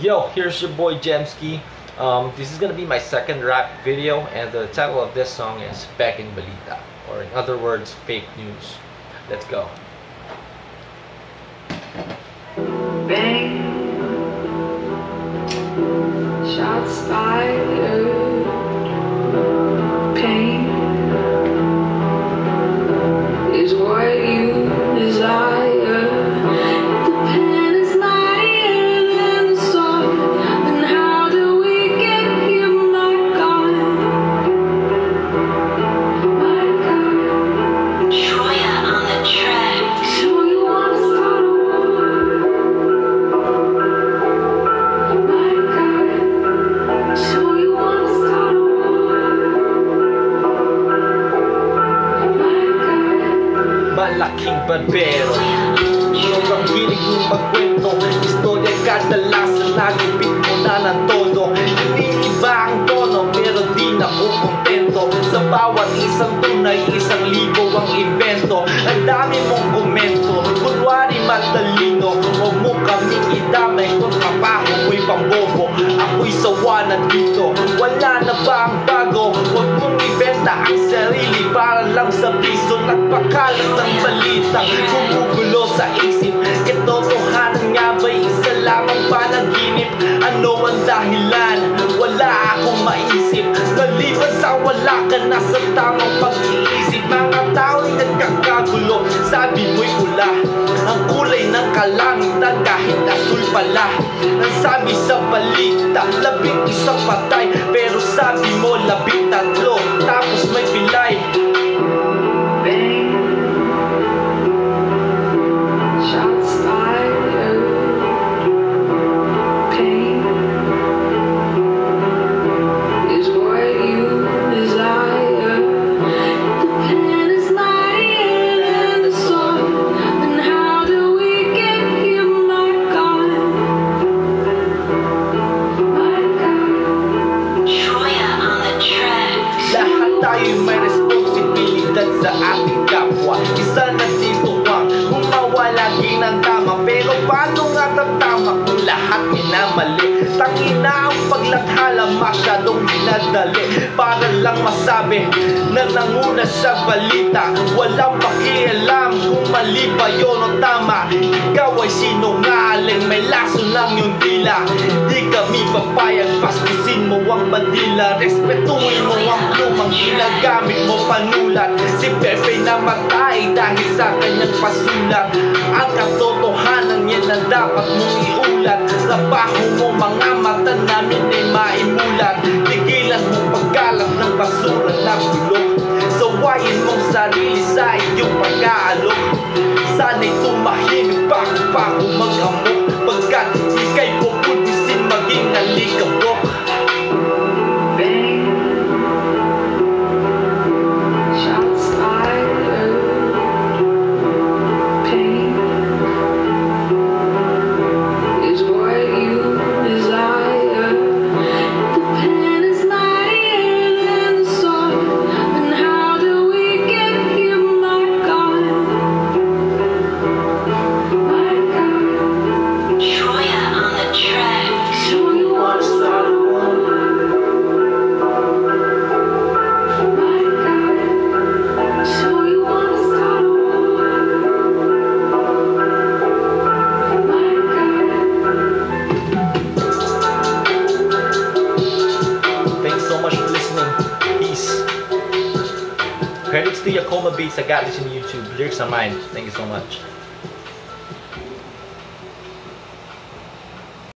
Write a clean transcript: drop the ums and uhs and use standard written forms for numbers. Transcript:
Yo, here's your boy Jemski. This is gonna be my second rap video, and the title of this song is Peking Balita, or in other words, fake news. Let's go. Bang, shots fired, pain is what you desire. The pen is mightier than the sword. Then how do we get here, my God? My God. Troya on the track. So you wanna start a war? My God. So you wanna start a war? My God. Malaking barbero, sobrang hilig mong magkwento. Istorya kadalasan nagipit mo na ng todo. Iniiba ang tono pero di na ko kontento. Sa bawat isang tunay, 1,000 ang invento. Ang dami mong komento, kunwari matalino. Huwag mo kaming idamay kung trabaho mo'y pambobo. Ako'y sawa na dito, wala na ba ang bago? Huwag mong ibenta ang sarili para lang sa piso. Nagpakalat ng balita, gumugulo sa isip. Katotohanan nga ba'y isa lamang panaginip? Ano ang dahilan? Wala akong maisip. Maliban sa wala ka na sa tamang pag-iisip. Mga tao'y nagkakagulo, sabi mo'y pula ang kulay ng kalangitan kahit asul pala. Ang sabi sa balita, 11 patay, pero sabi mo 13, tapos may pilay. Bang, shots fired, pain is what you desire. The pen is mightier than the sword. Then how do we get here, my God? My God. Troya on the track. Lahat tayo may responsibilidad sa ating kapwa. Isa na dito ang gumawa lagi ng tama. Pero paano nga tatama kung lahat minamali? Tangina ang paglathala, masyadong dinadali para lang masabi na nanguna sa balita. Walang pakialam kung mali ba yun o tama. Ikaw ay sinungaling, may laso lang yung dila. Di kami papayag, pastusin mo ang bandila. Respetuhin mo ang plumang ginagamit mo panulat. Si Pepe namatay dahil sa kanyang pasulat. Ang katotohanan yan na dapat mong iulat. Trabaho mo, mga mata namin ay maimulat. Tigilan mo pagkalat ng basura na bulok. Sawayin mong sarili sa iyong pag-aalok. Sana'y tumahimik bago mag-amok, pagkat ika'y pupulisin maging alikabok. Bang, shots fired, pain is what you desire. The pen is mightier than the sword. Then how do we get here, my God? My God. Troya on the track. So you wanna start a war? My God. So you wanna start a war? My God. Thanks so much for listening. Peace. Credits to Yakoma Beats. I got this on YouTube. Lyrics are mine. Thank you so much.